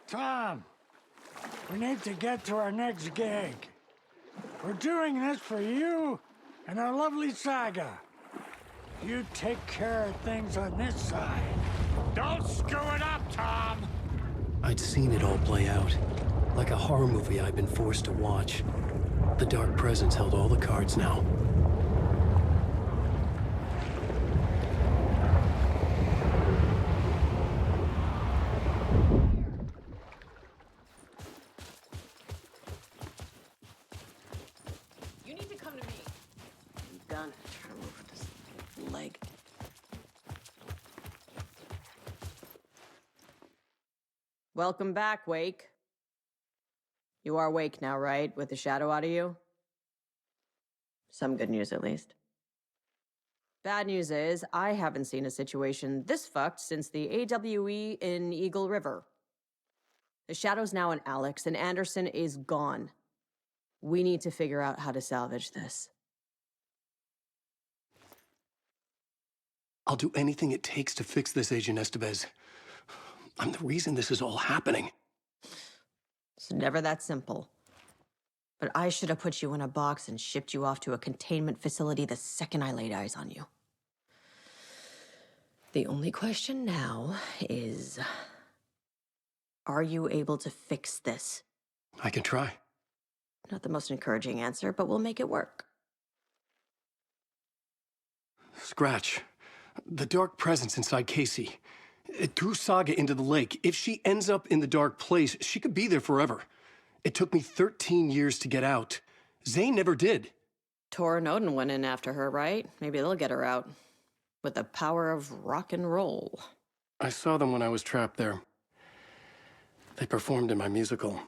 Tom, we need to get to our next gig. We're doing this for you and our lovely Saga. You take care of things on this side. Don't screw it up, Tom! I'd seen it all play out. Like a horror movie I'd been forced to watch. The Dark Presence held all the cards now. You need to come to me. I'm done trying to move this leg. Welcome back, Wake. You are awake now, right? With the shadow out of you? Some good news, at least. Bad news is, I haven't seen a situation this fucked since the AWE in Eagle River. The shadow's now in Alex, and Anderson is gone. We need to figure out how to salvage this. I'll do anything it takes to fix this, Agent Estevez. I'm the reason this is all happening. It's never that simple. But I should have put you in a box and shipped you off to a containment facility the second I laid eyes on you. The only question now is, are you able to fix this? I can try. Not the most encouraging answer, but we'll make it work. Scratch. The Dark Presence inside Casey. It threw Saga into the lake. If she ends up in the dark place, she could be there forever. It took me 13 years to get out. Zane never did. Tor and Odin went in after her, right? Maybe they'll get her out. With the power of rock and roll. I saw them when I was trapped there. They performed in my musical.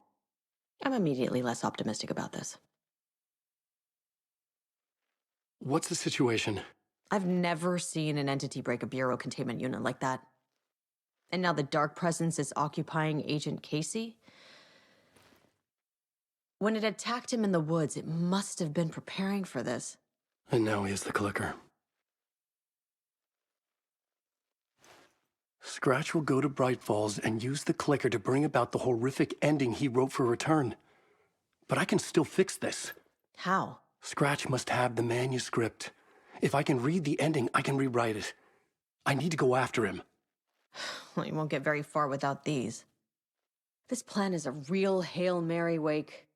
I'm immediately less optimistic about this. What's the situation? I've never seen an entity break a bureau containment unit like that. And now the Dark Presence is occupying Agent Casey? When it attacked him in the woods, it must have been preparing for this. And now he has the clicker. Scratch will go to Bright Falls and use the clicker to bring about the horrific ending he wrote for Return. But I can still fix this. How? Scratch must have the manuscript. If I can read the ending, I can rewrite it. I need to go after him. Well, you won't get very far without these. This plan is a real Hail Mary, Wake.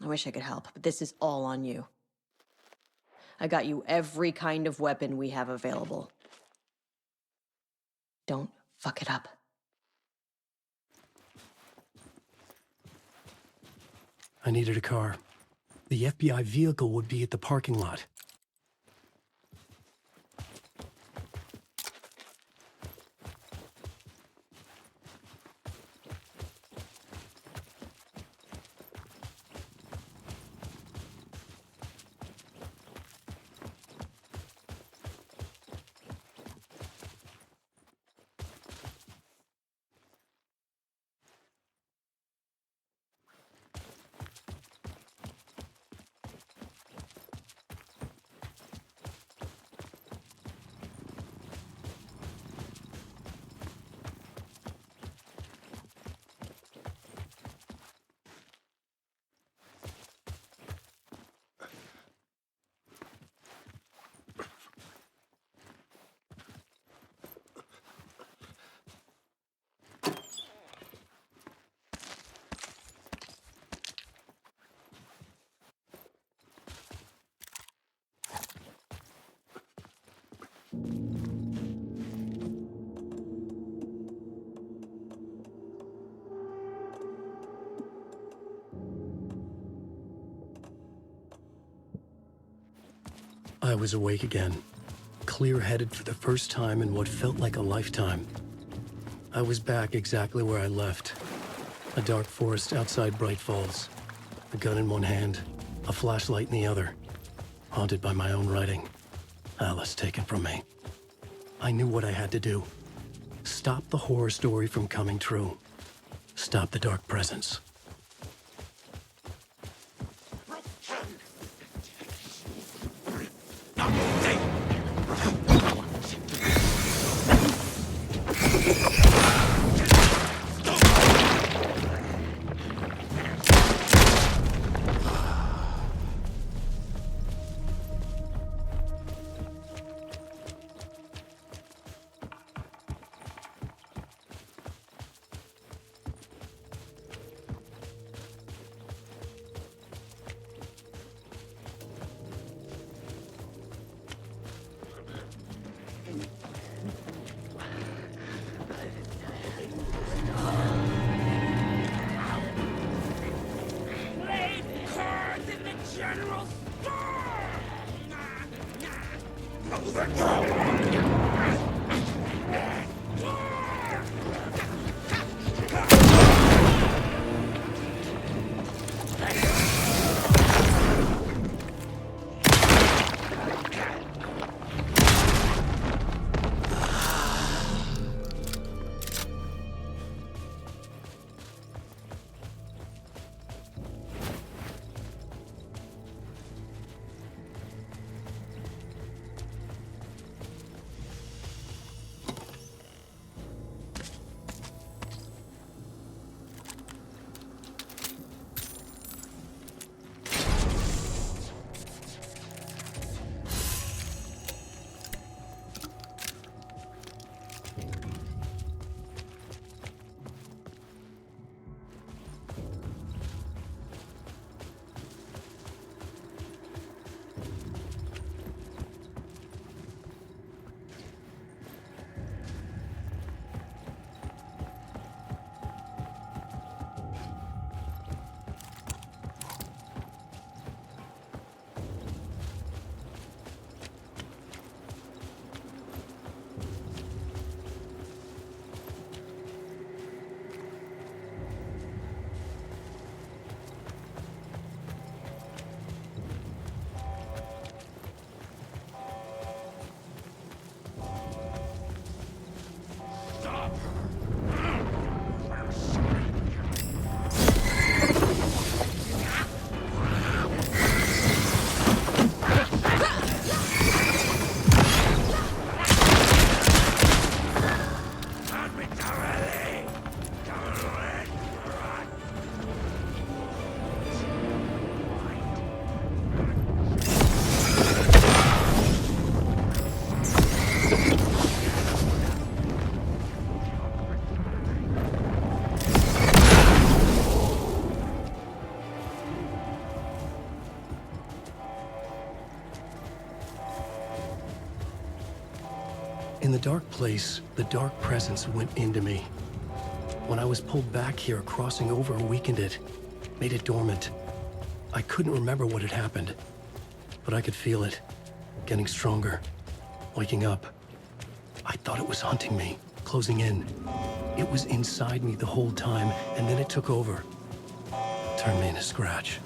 I wish I could help, but this is all on you. I got you every kind of weapon we have available. Don't fuck it up. I needed a car. The FBI vehicle would be at the parking lot. I was awake again, clear-headed for the first time in what felt like a lifetime. I was back exactly where I left. A dark forest outside Bright Falls. A gun in one hand, a flashlight in the other. Haunted by my own writing. Alice taken from me. I knew what I had to do. Stop the horror story from coming true. Stop the Dark Presence. In the dark place, the dark presence went into me. When I was pulled back here, crossing over weakened it, made it dormant. I couldn't remember what had happened, but I could feel it, getting stronger, waking up. I thought it was hunting me, closing in. It was inside me the whole time, and then it took over, turned me into Scratch.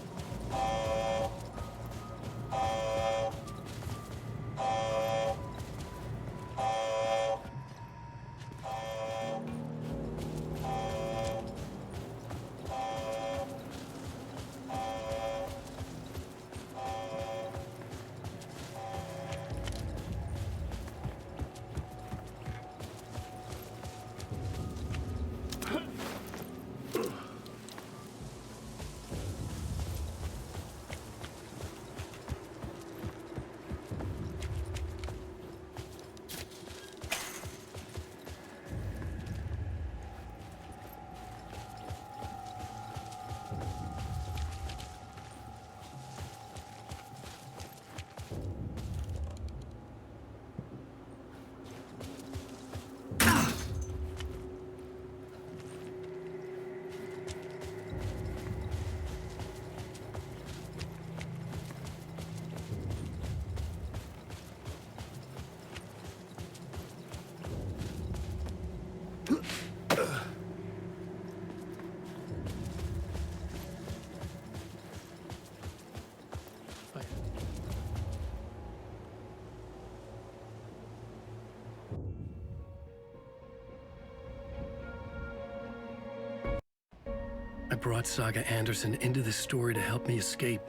I brought Saga Anderson into this story to help me escape.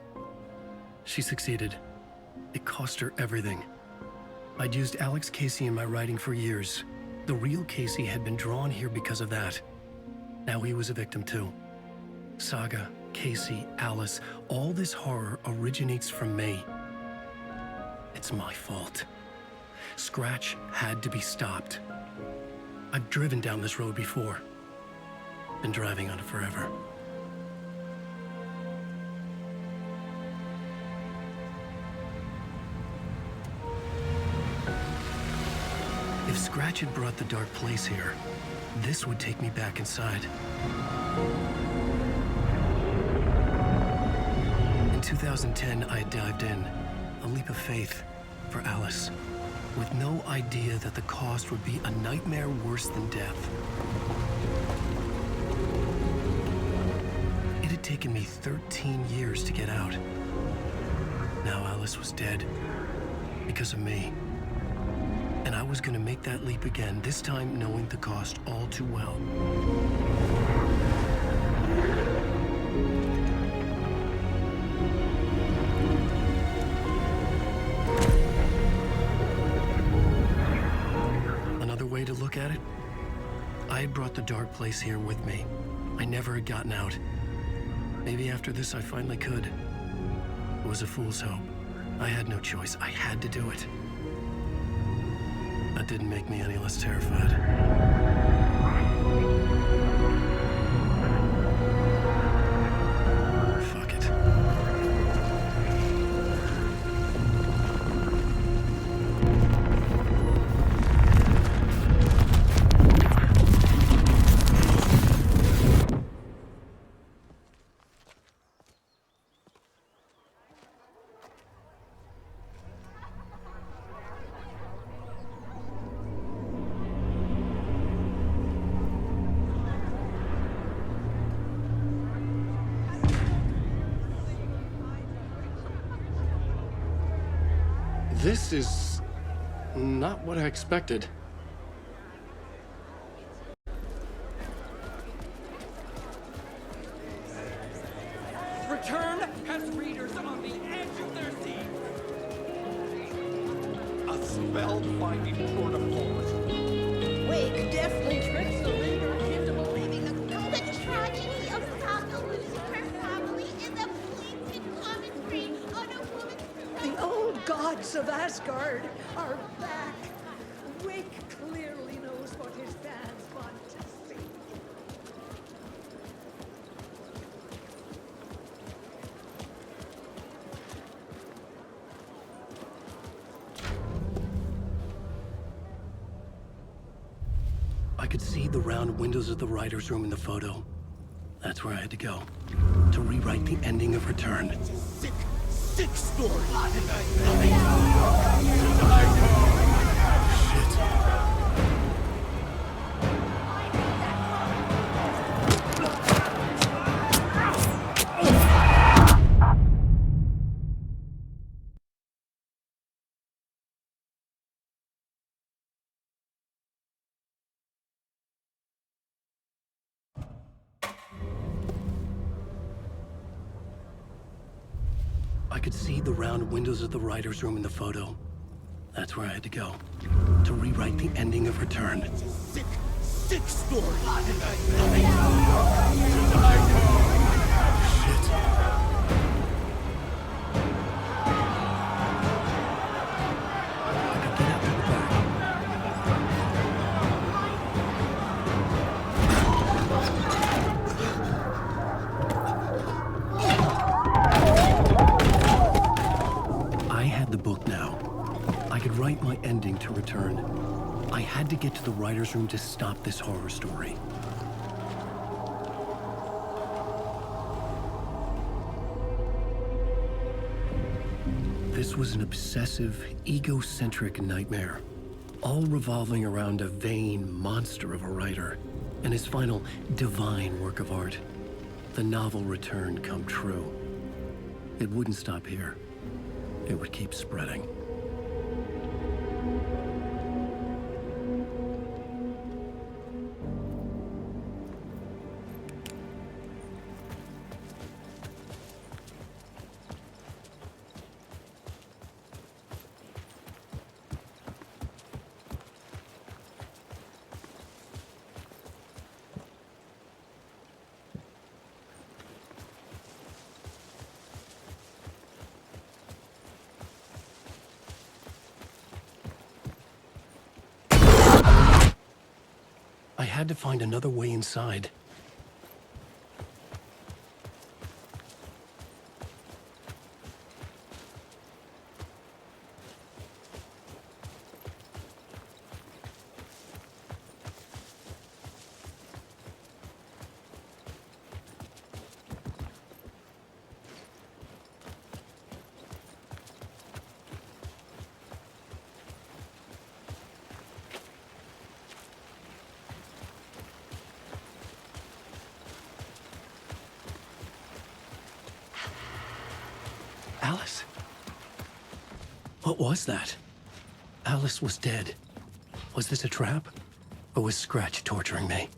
She succeeded. It cost her everything. I'd used Alex Casey in my writing for years. The real Casey had been drawn here because of that. Now he was a victim too. Saga, Casey, Alice, all this horror originates from me. It's my fault. Scratch had to be stopped. I've driven down this road before. Been driving on it forever. If Scratch had brought the dark place here, this would take me back inside. In 2010, I dived in, a leap of faith for Alice. with no idea that the cost would be a nightmare worse than death. It had taken me 13 years to get out. Now Alice was dead because of me. And I was gonna make that leap again, this time knowing the cost all too well. Another way to look at it, I had brought the dark place here with me. I never had gotten out. Maybe after this I finally could. It was a fool's hope. I had no choice. I had to do it. That didn't make me any less terrified. Fuck it. This is not what I expected. Return has readers on the edge of their seats. A spellbinding tour de force. Wake deftly tricks the reader into believing that the tragedy of Saga losing her family is a blatant commentary on a woman's... The old gods of Asgard are back. Wake clearly knows what his fans want to see. I could see the round windows of the writer's room in the photo. That's where I had to go, to rewrite the ending of Return. Sick story. I could see the round windows of the writer's room in the photo. That's where I had to go, to rewrite the ending of Return. Sick story. I could get out through the back. I had the book now. I could write my ending to Return. I had to get to the writer's room to stop this horror story. This was an obsessive, egocentric nightmare, all revolving around a vain monster of a writer and his final divine work of art, the novel Return come true. It wouldn't stop here. It would keep spreading. I had to find another way inside. Alice? What was that? Alice was dead. Was this a trap? Or was Scratch torturing me?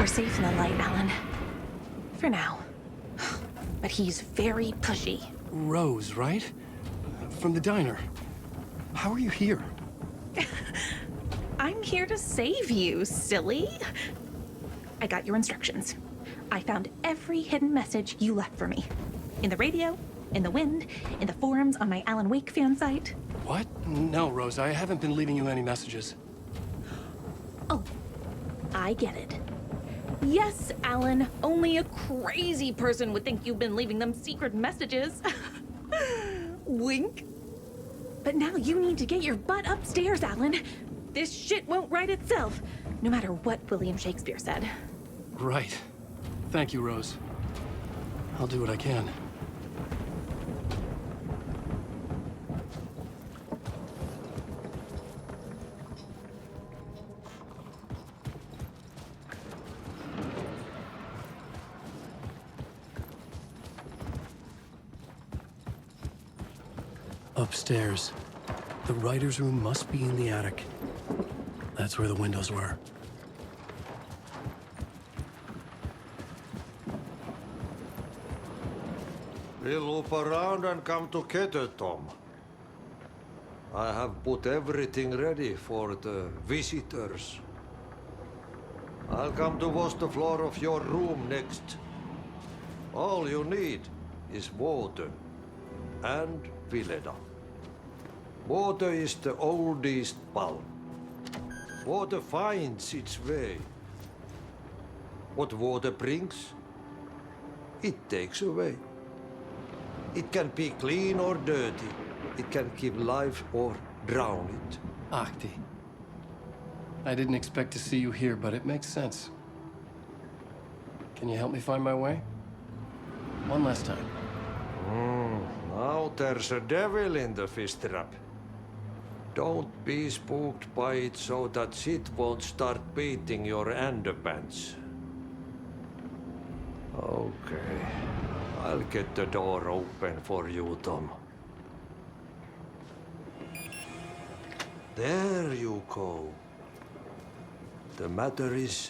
Safe in the light, Alan. For now. But he's very pushy. Rose, right? From the diner. How are you here? I'm here to save you, silly. I got your instructions. I found every hidden message you left for me. In the radio, in the wind, in the forums on my Alan Wake fan site. What? No, Rose, I haven't been leaving you any messages. Oh, I get it. Yes, Alan, only a crazy person would think you've been leaving them secret messages. Wink. But now you need to get your butt upstairs, Alan. This shit won't right itself, no matter what William Shakespeare said. Right. Thank you, Rose. I'll do what I can. Upstairs. The writer's room must be in the attic. That's where the windows were. We'll loop around and come together, Tom. I have put everything ready for the visitors. I'll come to wash the floor of your room next. All you need is water and Vileda. Water is the oldest bulb. Water finds its way. What water brings, it takes away. It can be clean or dirty. It can give life or drown it. Ahti. I didn't expect to see you here, but it makes sense. Can you help me find my way? One last time. Now there's a devil in the fish trap. Don't be spooked by it so that shit won't start beating your underpants. Okay. I'll get the door open for you, Tom. There you go. The matter is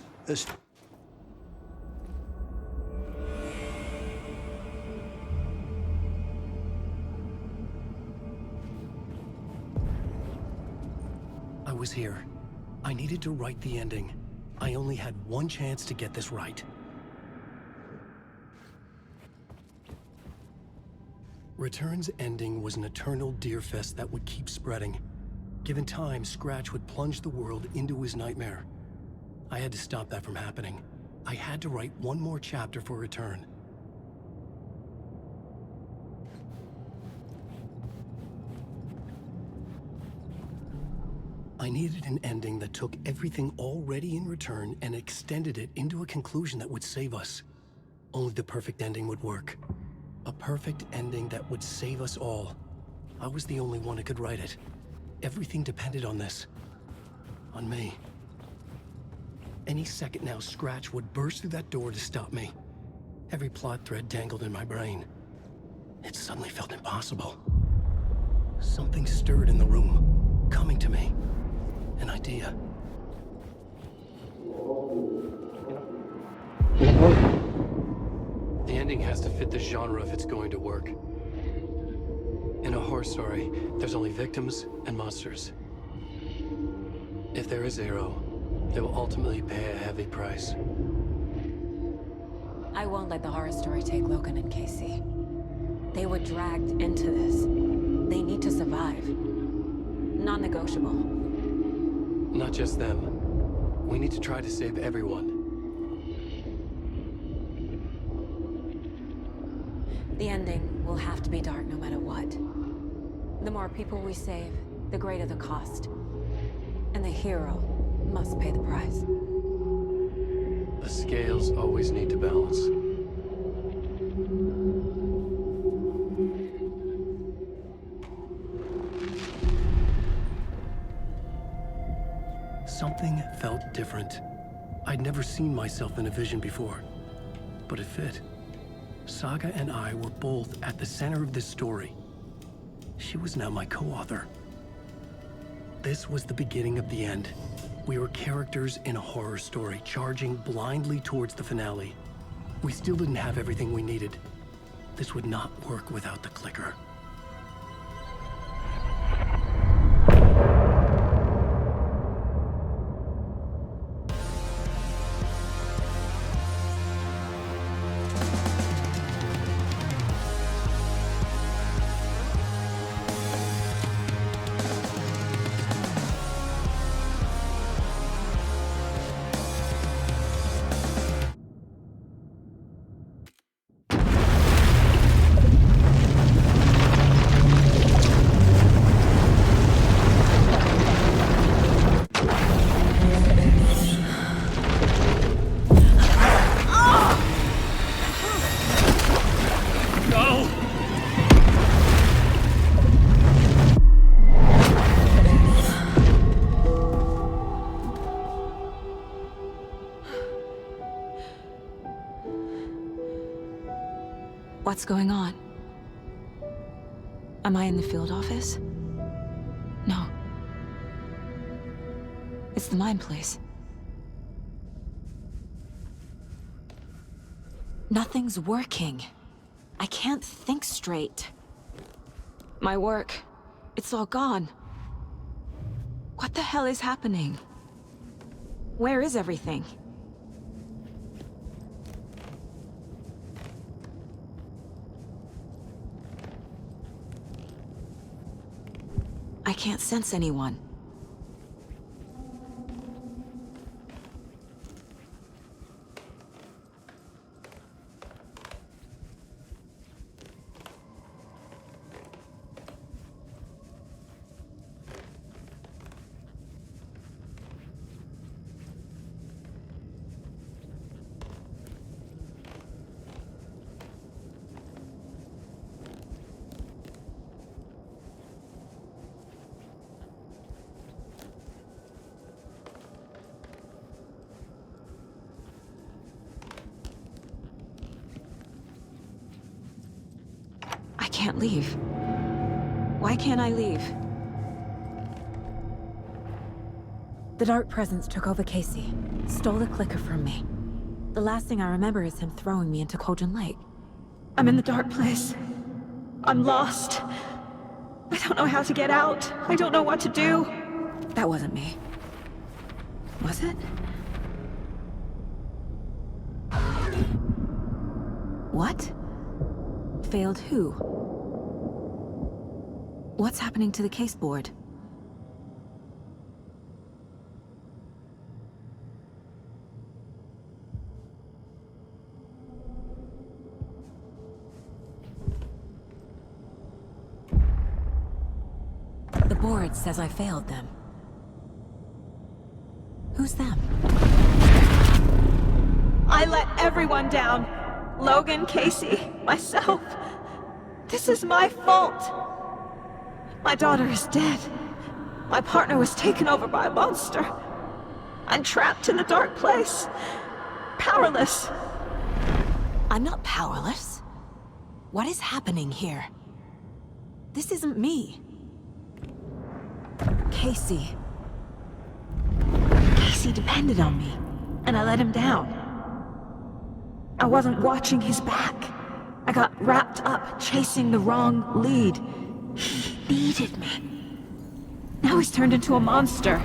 I was here. I needed to write the ending. I only had one chance to get this right. Return's ending was an eternal Deerfest that would keep spreading. Given time, Scratch would plunge the world into his nightmare. I had to stop that from happening. I had to write one more chapter for Return. I needed an ending that took everything already in Return and extended it into a conclusion that would save us. Only the perfect ending would work. A perfect ending that would save us all. I was the only one who could write it. Everything depended on this. On me. Any second now, Scratch would burst through that door to stop me. Every plot thread tangled in my brain. It suddenly felt impossible. Something stirred in the room, coming to me. An idea. The ending has to fit the genre if it's going to work. In a horror story, there's only victims and monsters. If there is zero, they will ultimately pay a heavy price. I won't let the horror story take Logan and Casey. They were dragged into this. They need to survive. Non-negotiable. Not just them. We need to try to save everyone. The ending will have to be dark no matter what. The more people we save, the greater the cost. And the hero must pay the price. The scales always need to balance. Something felt different. I'd never seen myself in a vision before, but it fit. Saga and I were both at the center of this story. She was now my co-author. This was the beginning of the end. We were characters in a horror story, charging blindly towards the finale. We still didn't have everything we needed. This would not work without the clicker. What's going on? Am I in the field office? No. It's the mine place. Nothing's working. I can't think straight. My work, it's all gone. What the hell is happening? Where is everything? I can't sense anyone. I can't leave. Why can't I leave? The Dark Presence took over Casey, stole the clicker from me. The last thing I remember is him throwing me into Cauldron Lake. I'm in the dark place. I'm lost. I don't know how to get out. I don't know what to do. That wasn't me. Was it? What? Failed who? What's happening to the case board? The board says I failed them. Who's them? I let everyone down. Logan, Casey, myself. This is my fault. My daughter is dead. My partner was taken over by a monster. I'm trapped in a dark place. Powerless. I'm not powerless. What is happening here? This isn't me. Casey. Casey depended on me, and I let him down. I wasn't watching his back. I got wrapped up chasing the wrong lead. He needed me. Now he's turned into a monster.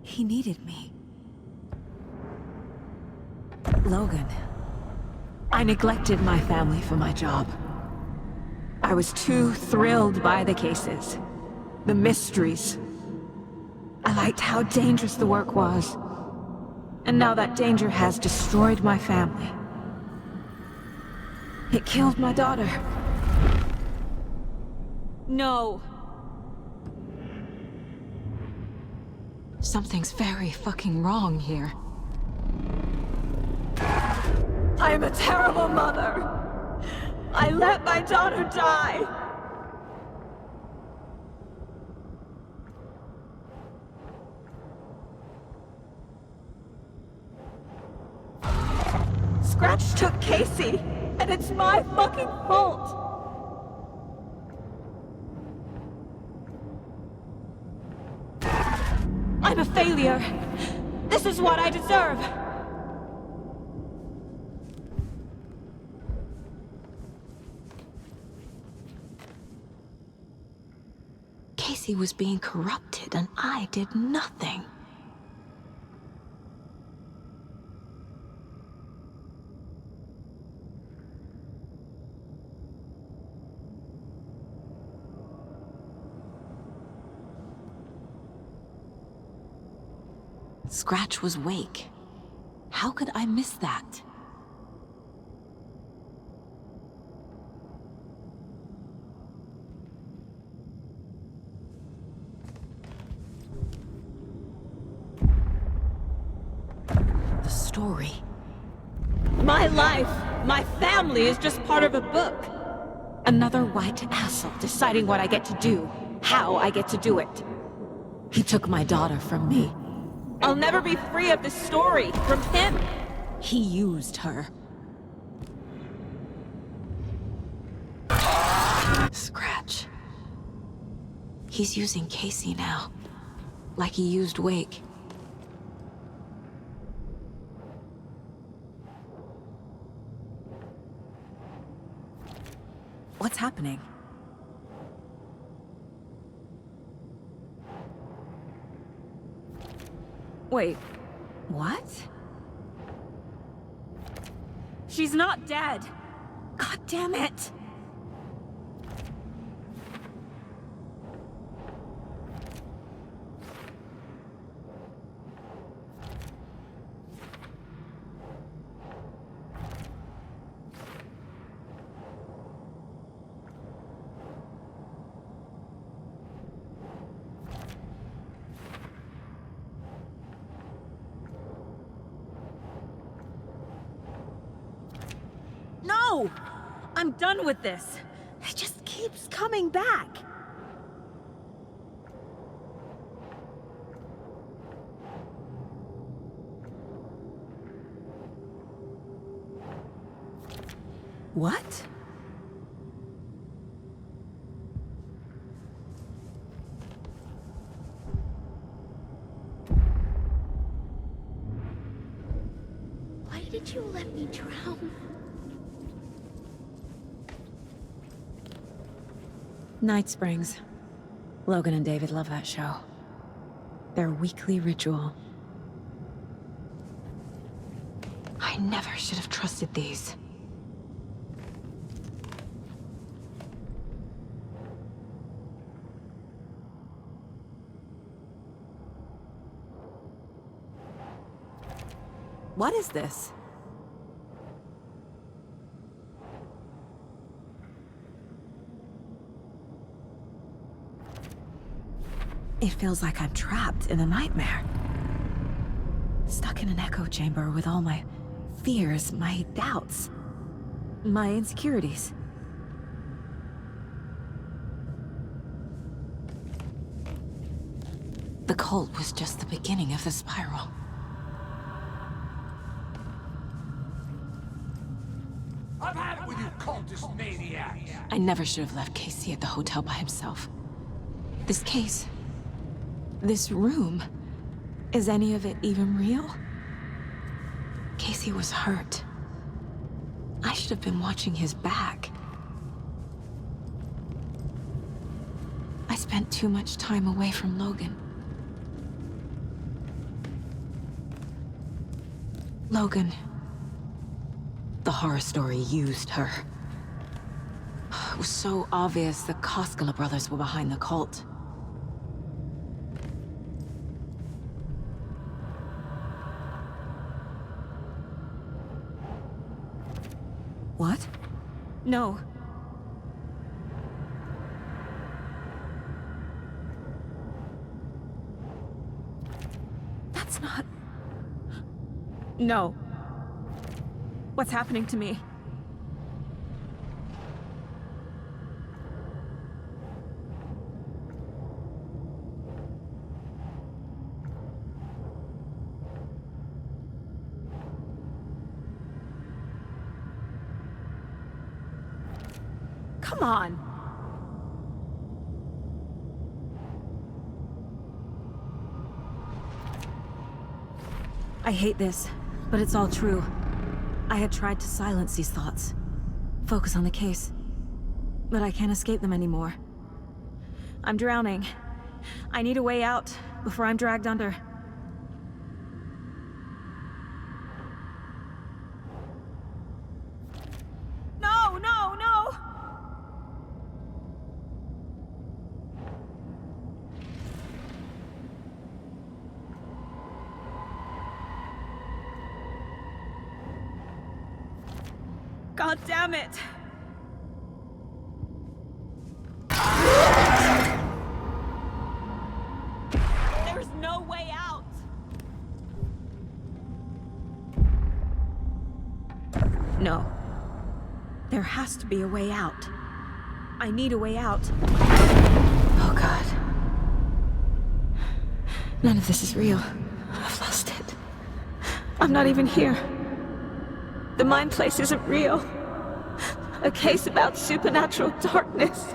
He needed me. Logan. I neglected my family for my job. I was too thrilled by the cases, the mysteries. I liked how dangerous the work was. And now that danger has destroyed my family. It killed my daughter. No. Something's very fucking wrong here. I'm a terrible mother. I let my daughter die. Scratch took Casey, and it's my fucking fault. I'm a failure. This is what I deserve. Casey was being corrupted, and I did nothing. Scratch was Wake. How could I miss that? The story. My life, my family is just part of a book. Another white asshole deciding what I get to do, how I get to do it. He took my daughter from me. I'll never be free of this story from him. He used her. Scratch. He's using Casey now. Like he used Wake. What's happening? Wait, What? she's not dead. God damn it! No! I'm done with this. It just keeps coming back. What? Why did you let me drown? Night Springs. Logan and David love that show. Their weekly ritual. I never should have trusted these. What is this? It feels like I'm trapped in a nightmare. Stuck in an echo chamber with all my fears, my doubts, my insecurities. The cult was just the beginning of the spiral. I've had it with you cultist maniacs! I never should have left Casey at the hotel by himself. This case, this room, is any of it even real? Casey was hurt. I should have been watching his back. I spent too much time away from Logan. Logan. The horror story used her. It was so obvious the Koskela brothers were behind the cult. What? No. That's not... No. What's happening to me? Come on! I hate this, but it's all true. I had tried to silence these thoughts, focus on the case, but I can't escape them anymore. I'm drowning. I need a way out before I'm dragged under. No, no, no! God damn it! There's no way out! No. There has to be a way out. I need a way out. Oh God. None of this is real. I've lost it. I'm not even here. The mind place isn't real. A case about supernatural darkness.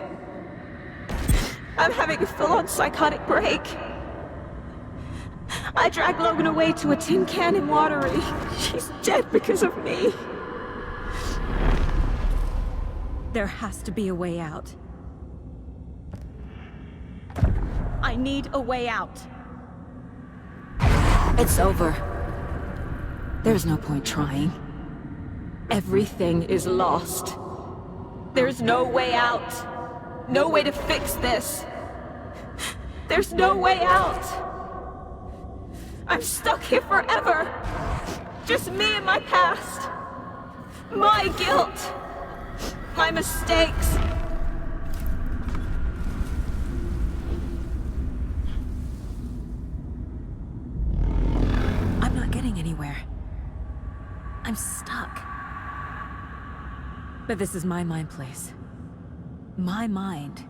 I'm having a full-on psychotic break. I dragged Logan away to a tin can in Watery. She's dead because of me. There has to be a way out. I need a way out. It's over. There's no point trying. Everything is lost. There's no way out. No way to fix this. There's no way out. I'm stuck here forever. Just me and my past. My guilt. My mistakes. I'm not getting anywhere. I'm stuck. But this is my mind place. My mind.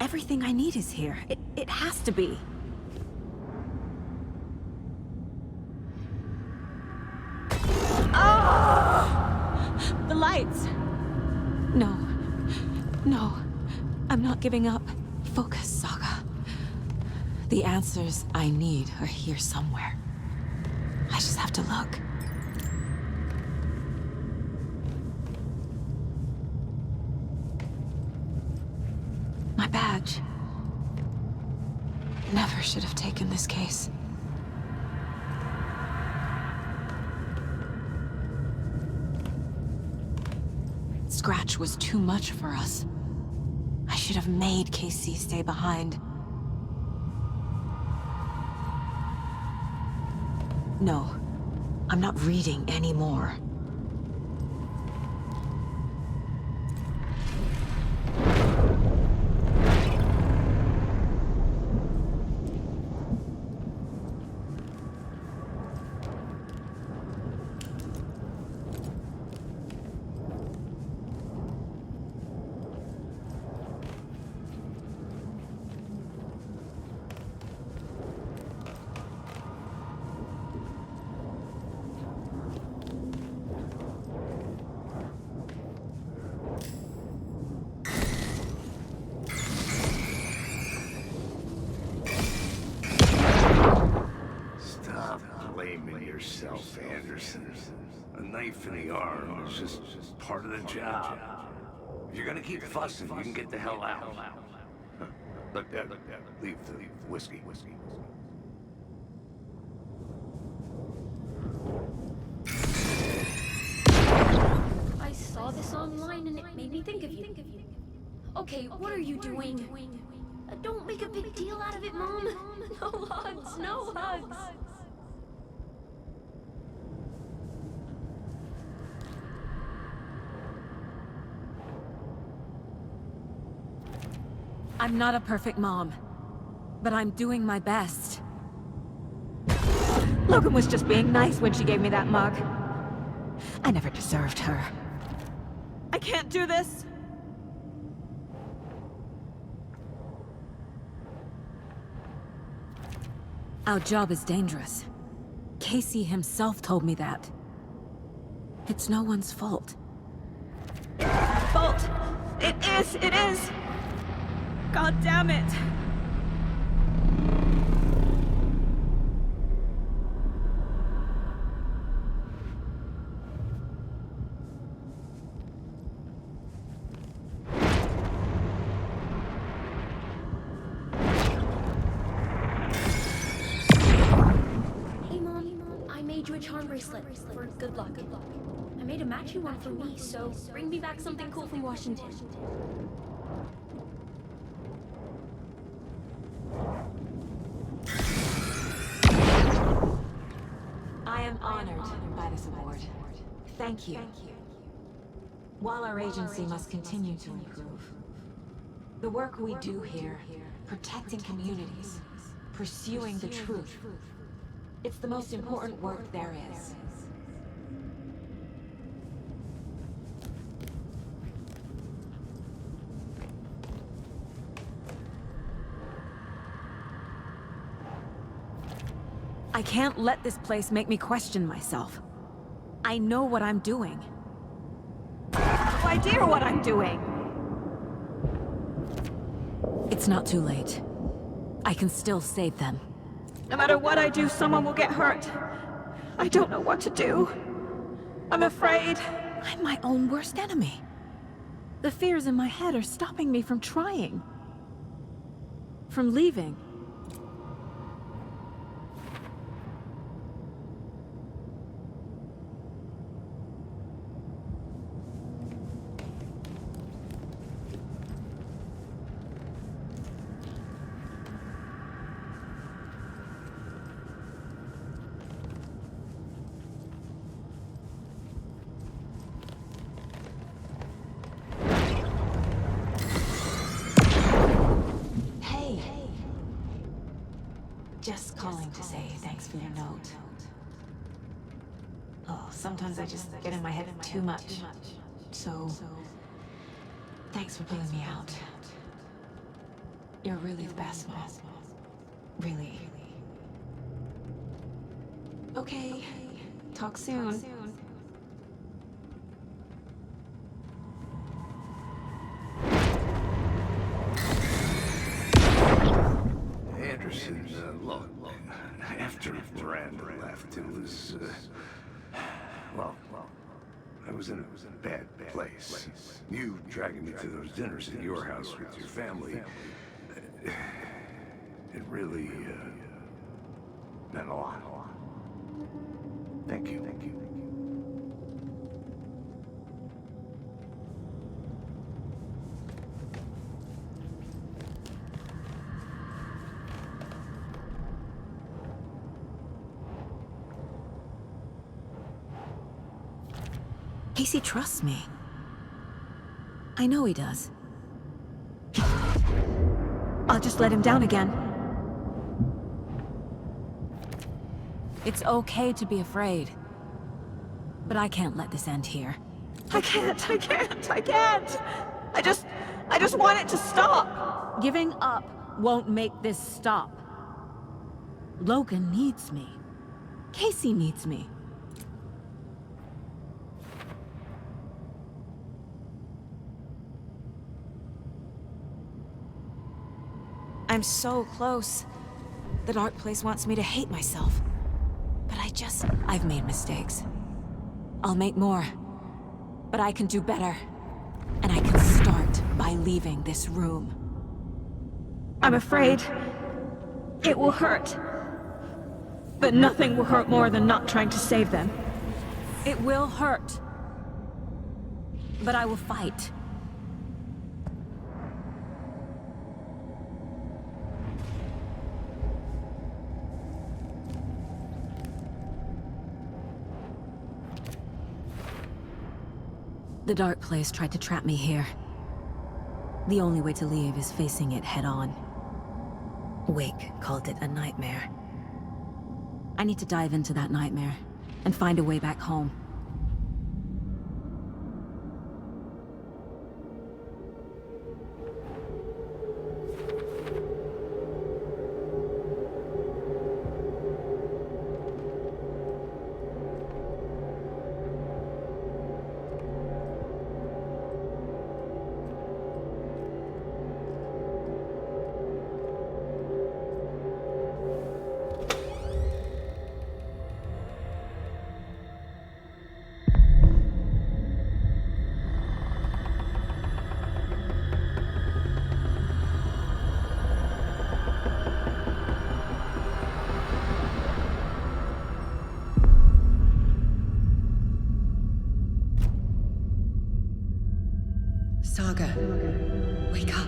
Everything I need is here. It has to be. Oh! The lights! No. No. I'm not giving up. Focus, Saga. The answers I need are here somewhere. I just have to look. My badge. Never should have taken this case. Scratch was too much for us. I should have made Casey stay behind. No. I'm not reading anymore. Stop blaming yourself, Anderson. A knife in the arm is just part of the job. If you're gonna keep fussing, you can get the hell out. Huh. Look, leave the whiskey. I saw this online and it made me think of you. Okay, what are you doing? Don't make a big deal out of it, Mom. No hugs, no hugs. I'm not a perfect mom, but I'm doing my best. Logan was just being nice when she gave me that mug. I never deserved her. I can't do this! Our job is dangerous. Casey himself told me that. It's no one's fault. Fault! It is! God damn it! Hey, Mom, I made you a charm bracelet for good luck. I made a matching one for me, so bring me back something cool from Washington. I am honored by this award. Thank you. While our agency must continue to improve, the work we do here, protecting communities, pursuing the truth, it's the most important work there is. I can't let this place make me question myself. I know what I'm doing. No idea what I'm doing! It's not too late. I can still save them. No matter what I do, someone will get hurt. I don't know what to do. I'm afraid. I'm my own worst enemy. The fears in my head are stopping me from trying. From leaving. Just calling to say thanks for your note. Oh, sometimes I just get in my head too much. So, thanks for pulling me out. You're really the best, Mom. Really. Okay, talk soon. Anderson, look, after Miranda left, it was, well, I was in a bad place. You dragging me to those dinners at your house with your family, it really, meant a lot. Thank you. Casey trusts me. I know he does. I'll just let him down again. It's okay to be afraid. But I can't let this end here. I can't. I just want it to stop. Giving up won't make this stop. Logan needs me. Casey needs me. I'm so close. The dark place wants me to hate myself. But I've made mistakes. I'll make more. But I can do better. And I can start by leaving this room. I'm afraid it will hurt. But nothing will hurt more than not trying to save them. It will hurt. But I will fight. The dark place tried to trap me here. The only way to leave is facing it head-on. Wake called it a nightmare. I need to dive into that nightmare and find a way back home. Saga, wake up.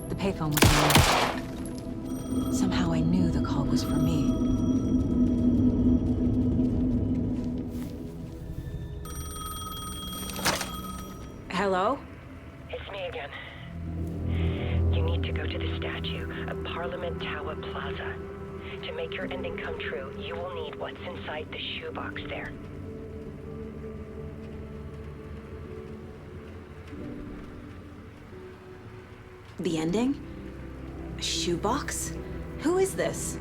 The payphone was ringing. Somehow I knew the call was for me. Hello? It's me again. You need to go to the statue at Parliament Tower Plaza. To make your ending come true, you will need what's inside the shoebox there. The ending? A shoebox? Who is this?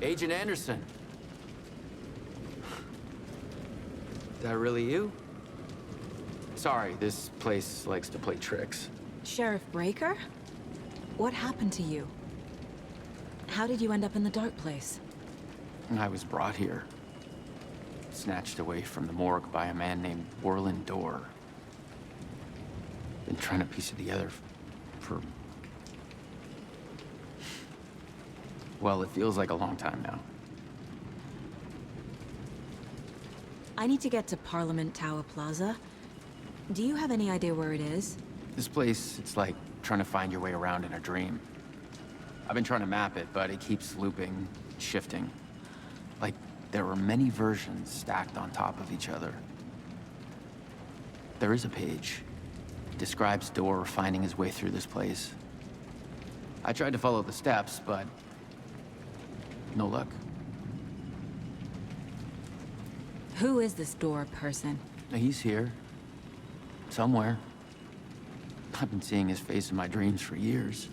Agent Anderson. Is that really you? Sorry, this place likes to play tricks. Sheriff Breaker? What happened to you? How did you end up in the dark place? I was brought here. Snatched away from the morgue by a man named Warland Dorr. Been trying to piece it together for... well, it feels like a long time now. I need to get to Parliament Tower Plaza. Do you have any idea where it is? This place, it's like trying to find your way around in a dream. I've been trying to map it, but it keeps looping, shifting. Like there are many versions stacked on top of each other. There is a page. It describes Dorr finding his way through this place. I tried to follow the steps, but no luck. Who is this Dorr person? He's here. Somewhere. I've been seeing his face in my dreams for years.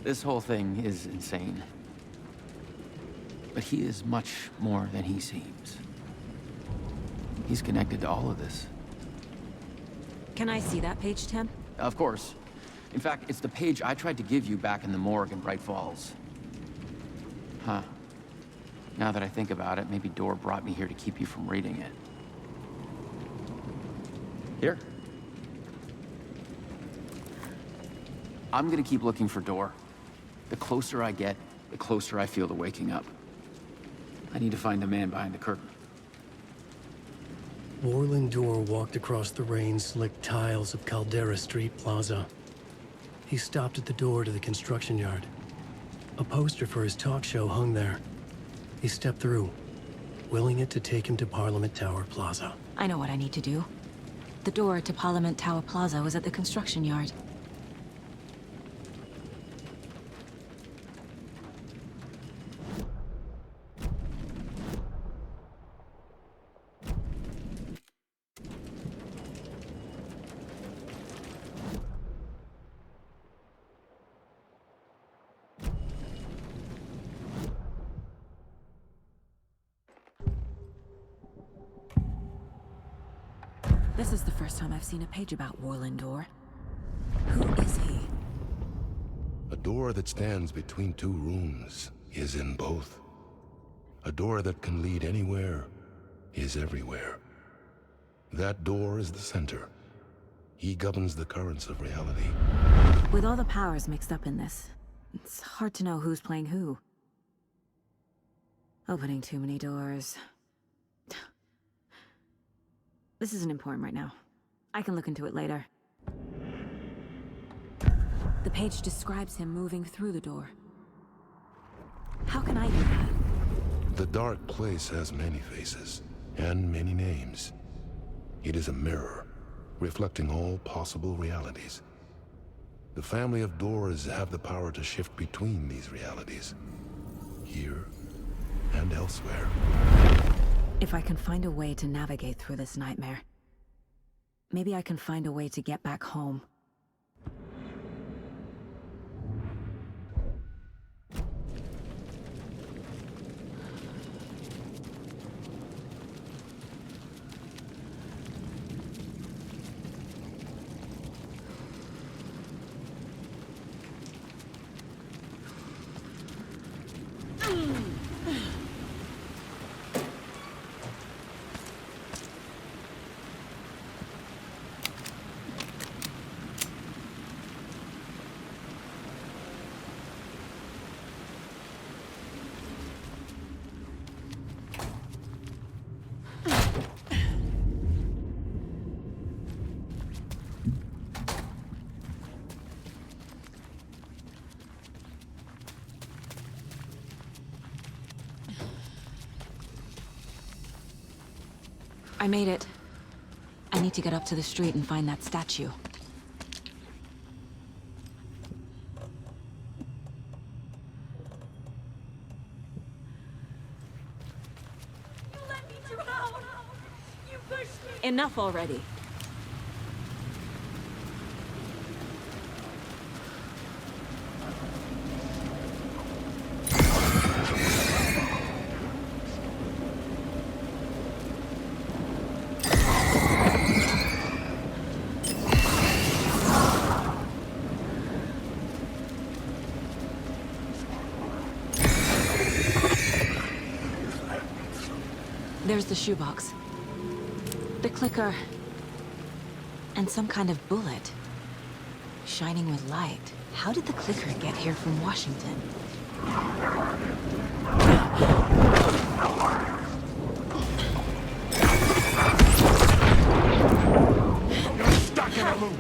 This whole thing is insane. But he is much more than he seems. He's connected to all of this. Can I see that page, Tim? Of course. In fact, it's the page I tried to give you back in the morgue in Bright Falls. Huh. Now that I think about it, maybe Door brought me here to keep you from reading it. Here. I'm gonna keep looking for Door. The closer I get, the closer I feel to waking up. I need to find the man behind the curtain. Warling Door walked across the rain-slicked tiles of Caldera Street Plaza. He stopped at the door to the construction yard. A poster for his talk show hung there. He stepped through, willing it to take him to Parliament Tower Plaza. I know what I need to do. The door to Parliament Tower Plaza was at the construction yard. This is the first time I've seen a page about Warling Door. Who is he? A door that stands between two rooms is in both. A door that can lead anywhere is everywhere. That door is the center. He governs the currents of reality. With all the powers mixed up in this, it's hard to know who's playing who. Opening too many doors. This isn't important right now. I can look into it later. The page describes him moving through the door. How can I do that? The dark place has many faces, and many names. It is a mirror, reflecting all possible realities. The family of doors have the power to shift between these realities, here and elsewhere. If I can find a way to navigate through this nightmare, maybe I can find a way to get back home. I made it. I need to get up to the street and find that statue. You let me drown! You pushed me! Enough already. There's the shoebox. The clicker. And some kind of bullet. Shining with light. How did the clicker get here from Washington? You're stuck in a loop!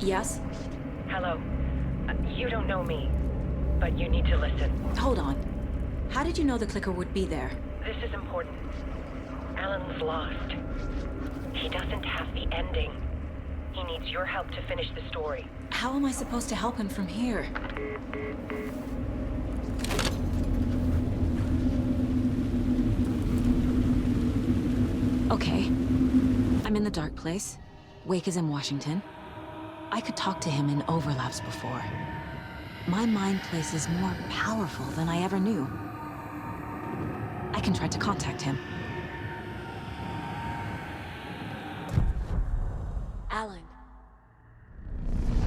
Yes? Hello. You don't know me, but you need to listen. Hold on. How did you know the clicker would be there? This is important. Alan's lost. He doesn't have the ending. He needs your help to finish the story. How am I supposed to help him from here? Okay. I'm in the dark place. Wake is in Washington. I could talk to him in overlaps before. My mind place is more powerful than I ever knew. I can try to contact him. Alan.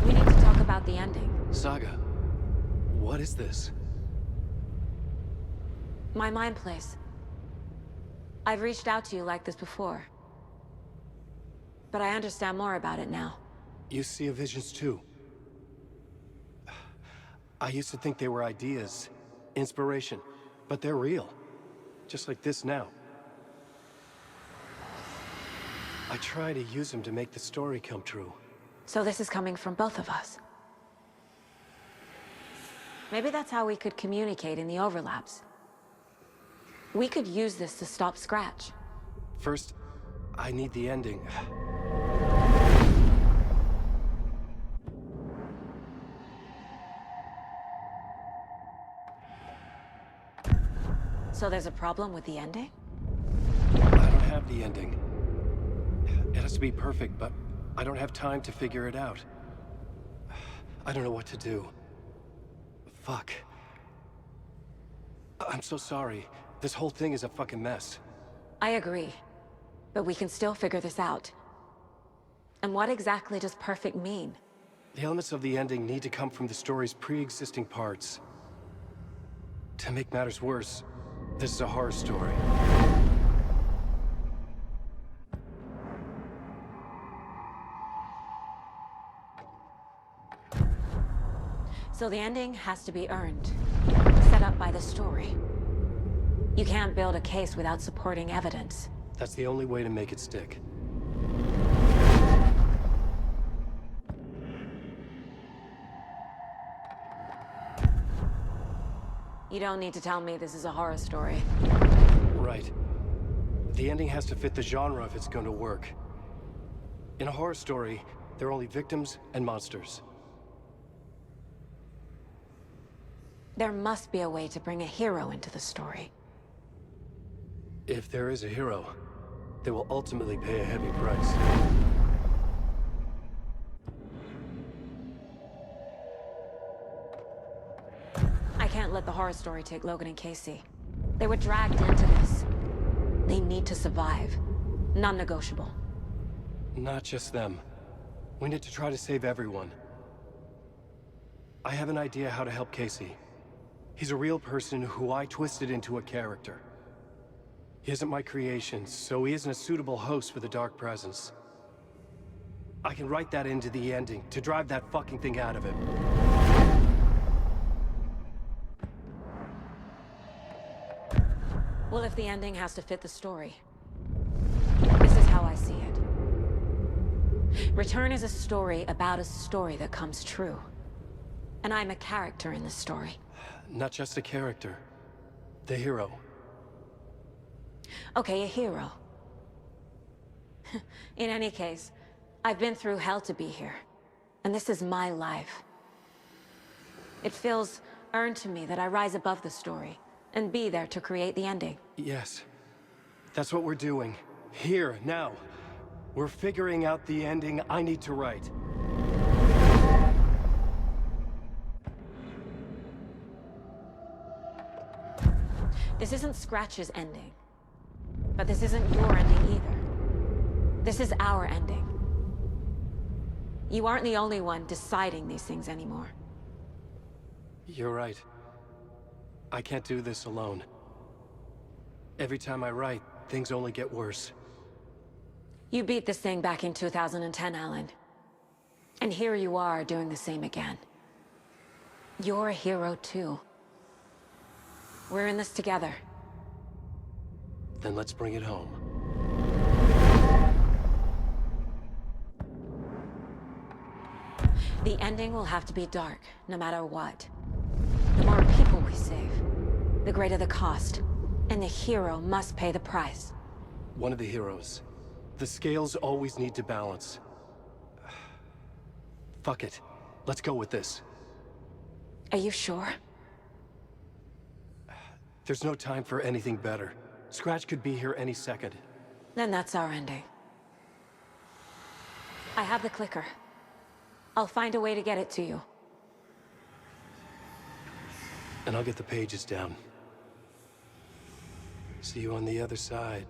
We need to talk about the ending. Saga, what is this? My mind place. I've reached out to you like this before. But I understand more about it now. You see visions too. I used to think they were ideas, inspiration, but they're real. Just like this now. I try to use them to make the story come true. So this is coming from both of us. Maybe that's how we could communicate in the overlaps. We could use this to stop Scratch. First, I need the ending. So there's a problem with the ending? I don't have the ending. It has to be perfect, but I don't have time to figure it out. I don't know what to do. Fuck. I'm so sorry. This whole thing is a fucking mess. I agree. But we can still figure this out. And what exactly does perfect mean? The elements of the ending need to come from the story's pre-existing parts. To make matters worse, this is a horror story. So the ending has to be earned. Set up by the story. You can't build a case without supporting evidence. That's the only way to make it stick. You don't need to tell me this is a horror story. Right. The ending has to fit the genre if it's going to work. In a horror story, there are only victims and monsters. There must be a way to bring a hero into the story. If there is a hero, they will ultimately pay a heavy price. I can't let the horror story take Logan and Casey. They were dragged into this. They need to survive. Non-negotiable. Not just them. We need to try to save everyone. I have an idea how to help Casey. He's a real person who I twisted into a character. He isn't my creation, so he isn't a suitable host for the Dark Presence. I can write that into the ending to drive that fucking thing out of him. Well, if the ending has to fit the story, this is how I see it. Return is a story about a story that comes true. And I'm a character in this story. Not just a character. The hero. Okay, a hero. In any case, I've been through hell to be here. And this is my life. It feels earned to me that I rise above the story and be there to create the ending. Yes. That's what we're doing. Here, now. We're figuring out the ending I need to write. This isn't Scratch's ending. But this isn't your ending either. This is our ending. You aren't the only one deciding these things anymore. You're right. I can't do this alone. Every time I write, things only get worse. You beat this thing back in 2010, Alan. And here you are doing the same again. You're a hero too. We're in this together. Then let's bring it home. The ending will have to be dark, no matter what. The more people we save, the greater the cost. And the hero must pay the price. One of the heroes. The scales always need to balance. Fuck it. Let's go with this. Are you sure? There's no time for anything better. Scratch could be here any second. Then that's our ending. I have the clicker. I'll find a way to get it to you. And I'll get the pages down. See you on the other side.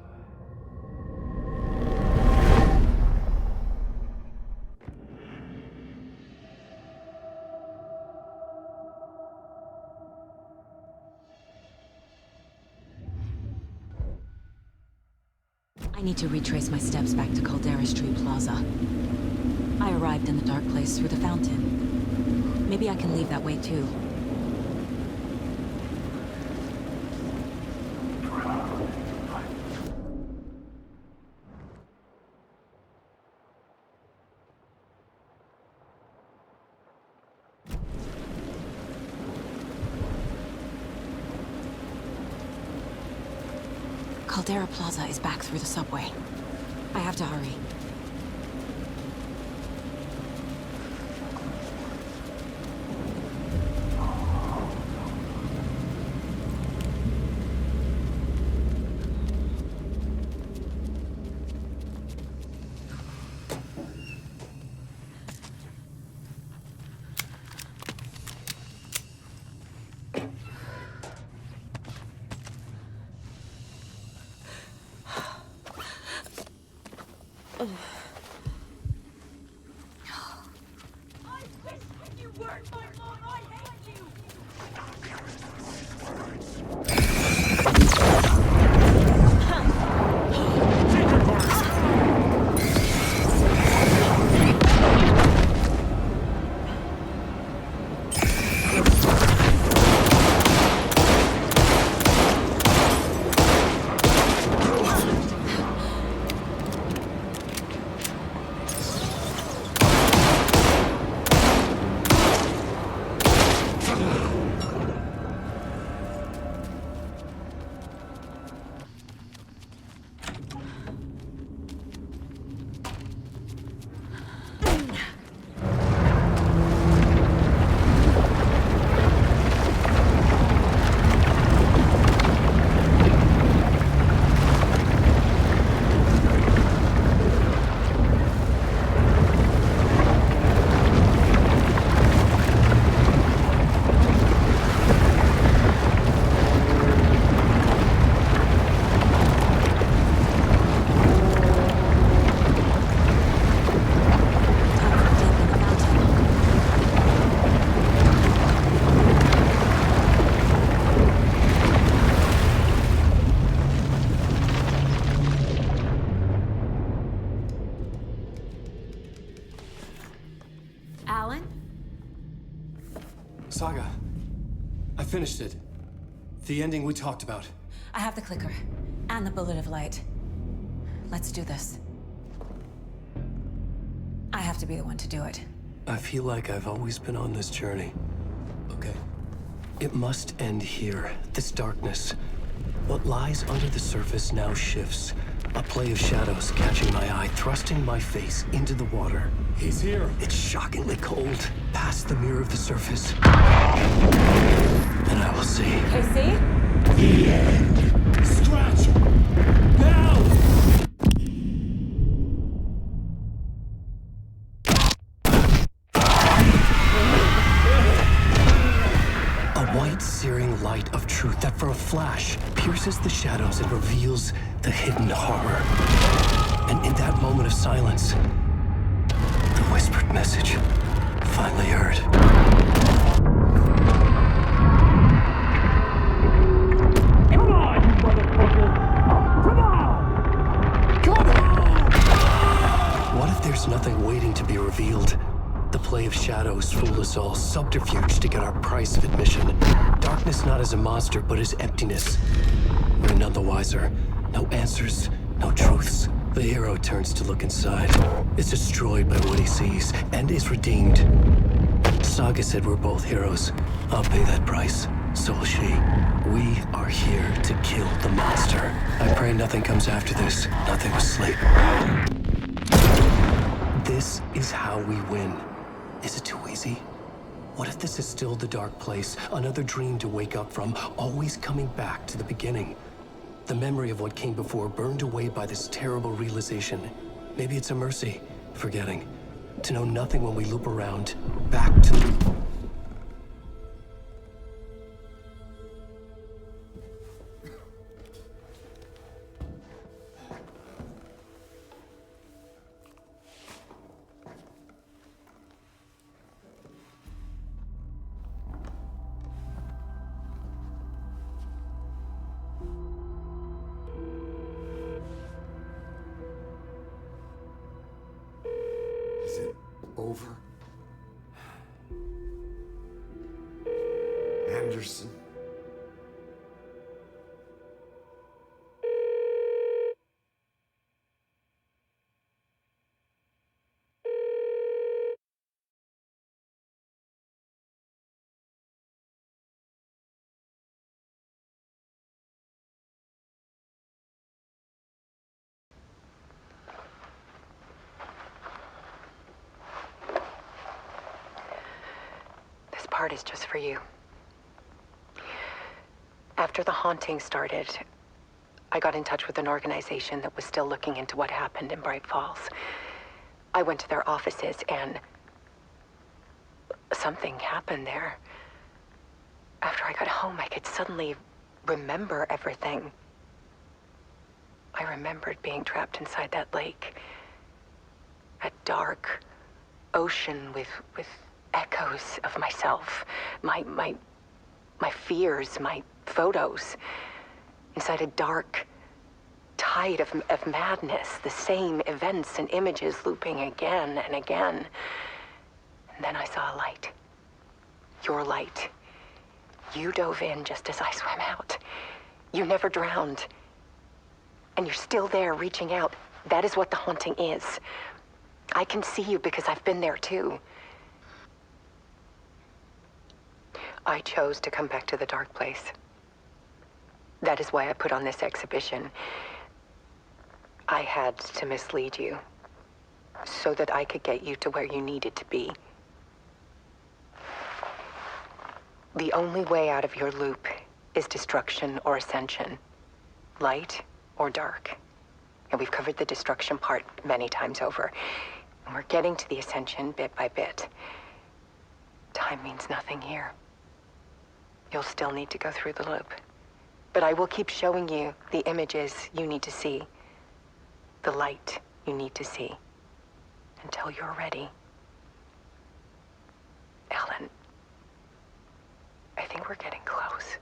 I need to retrace my steps back to Caldera Street Plaza. I arrived in the dark place through the fountain. Maybe I can leave that way too. Caldera Plaza is back through the subway. I have to hurry. Saga, I finished it. The ending we talked about. I have the clicker and the bullet of light. Let's do this. I have to be the one to do it. I feel like I've always been on this journey. Okay. It must end here. This darkness. What lies under the surface now shifts. A play of shadows catching my eye, thrusting my face into the water. He's here. It's shockingly cold, past the mirror of the surface. And I will see. Casey? The end. Scratch! Now! A white, searing light of truth that for a flash pierces the shadows and reveals the hidden horror. And in that moment of silence, the whispered message finally heard. Come on, you motherfucker! Come on! Come on! What if there's nothing waiting to be revealed? The play of shadows fooled us all, subterfuge to get our price of admission. Darkness not as a monster, but as emptiness. We're none the wiser. No answers, no truths, The hero turns to look inside, is destroyed by what he sees, and is redeemed. Saga said we're both heroes. I'll pay that price. So will she. We are here to kill the monster. I pray nothing comes after this. Nothing but sleep. This is how we win. Is it too easy? What if this is still the dark place? Another dream to wake up from, always coming back to the beginning. The memory of what came before burned away by this terrible realization. Maybe it's a mercy, forgetting. To know nothing when we loop around, back to... Is it over? Anderson? This part is just for you. After the haunting started, I got in touch with an organization that was still looking into what happened in Bright Falls. I went to their offices and something happened there. After I got home, I could suddenly remember everything. I remembered being trapped inside that lake. A dark ocean with echoes of myself. My fears, my photos. Inside a dark tide of madness. The same events and images looping again and again. And then I saw a light. Your light. You dove in just as I swam out. You never drowned. And you're still there reaching out. That is what the haunting is. I can see you because I've been there too. I chose to come back to the dark place. That is why I put on this exhibition. I had to mislead you so that I could get you to where you needed to be. The only way out of your loop is destruction or ascension, light or dark. And we've covered the destruction part many times over. And we're getting to the ascension bit by bit. Time means nothing here. You'll still need to go through the loop. But I will keep showing you the images you need to see, the light you need to see, until you're ready. Alan, I think we're getting close.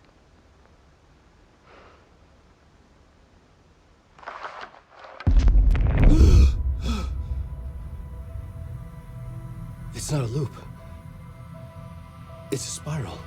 It's not a loop. It's a spiral.